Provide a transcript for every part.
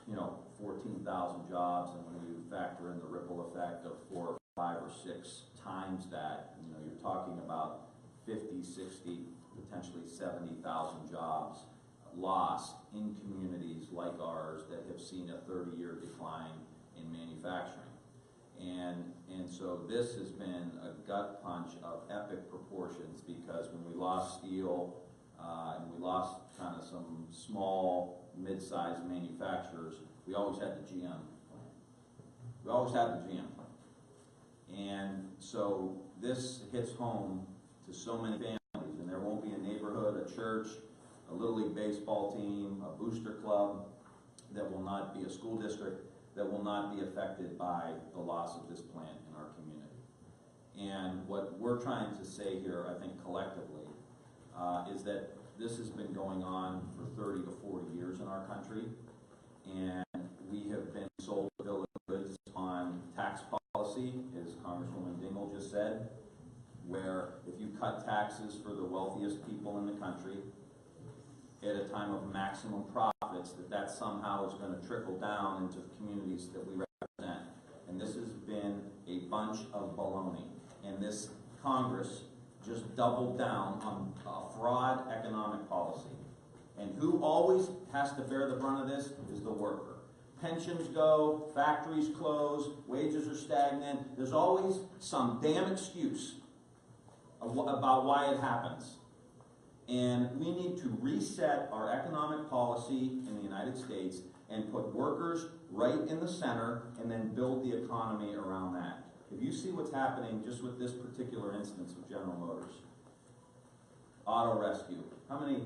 14,000 jobs, and when you factor in the ripple effect of 4 or 5 or 6 times that, you're talking about 50, 60, potentially 70,000 jobs lost in communities like ours that have seen a 30-year decline in manufacturing. And so this has been a gut punch of epic proportions, because when we lost steel and we lost kind of some small, mid-sized manufacturers, we always had the GM plant. We always had the GM plant. And so this hits home to so many families, and there won't be a neighborhood, a church, a Little League baseball team, a booster club that will not be a school district that will not be affected by the loss of this plant in our community. And what we're trying to say here, I think collectively, is that this has been going on for 30 to 40 years in our country, and we have been sold a bill of goods on tax policy, as Congresswoman Dingell just said, where if you cut taxes for the wealthiest people in the country at a time of maximum profits, that somehow is going to trickle down into the communities that we represent. And this has been a bunch of baloney. And this Congress just doubled down on fraud economic policy. And who always has to bear the brunt of this is the worker. Pensions go, factories close, wages are stagnant. There's always some damn excuse about why it happens. And we need to reset our economic policy in the United States and put workers right in the center, and then build the economy around that. If you see what's happening just with this particular instance of General Motors, auto rescue, how many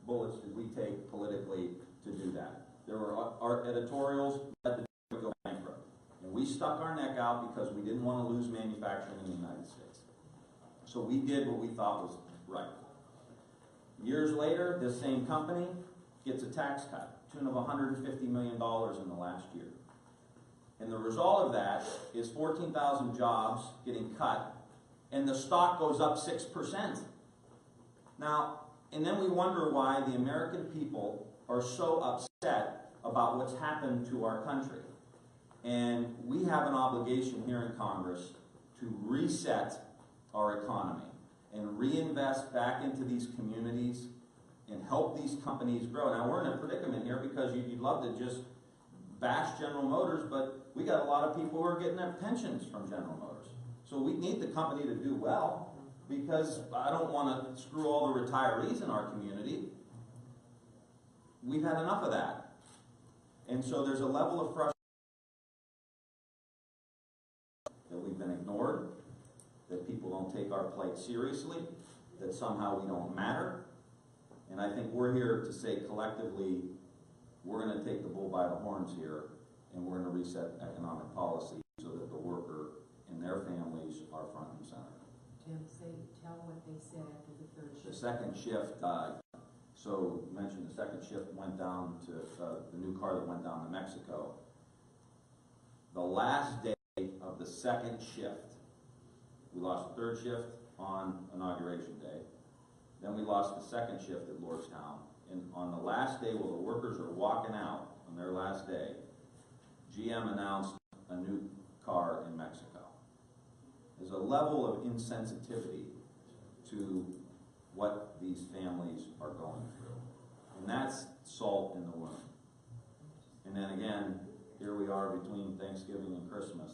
bullets did we take politically to do that? There were our editorials that would go bankrupt. And we stuck our neck out because we didn't want to lose manufacturing in the United States. So we did what we thought was right. Years later, this same company gets a tax cut, tune of $150 million in the last year. And the result of that is 14,000 jobs getting cut, and the stock goes up 6%. Now, and then we wonder why the American people are so upset about what's happened to our country. And we have an obligation here in Congress to reset our economy and reinvest back into these communities and help these companies grow. Now, we're in a predicament here because you'd love to just bash General Motors, but we got a lot of people who are getting their pensions from General Motors. So we need the company to do well, because I don't want to screw all the retirees in our community. We've had enough of that. And so there's a level of frustration that we've been ignored, that people don't take our plight seriously, that somehow we don't matter. And I think we're here to say collectively, we're going to take the bull by the horns here, and we're going to reset economic policy so that the worker and their families are front and center. Tim, tell what they said after the third shift. The second shift, so you mentioned the second shift went down to the new car that went down to Mexico. The last day of the second shift, we lost the third shift on Inauguration Day. Then we lost the second shift at Lordstown. And on the last day, while the workers are walking out on their last day, GM announced a new car in Mexico. There's a level of insensitivity to what these families are going through. And that's salt in the wound. And then again, here we are between Thanksgiving and Christmas,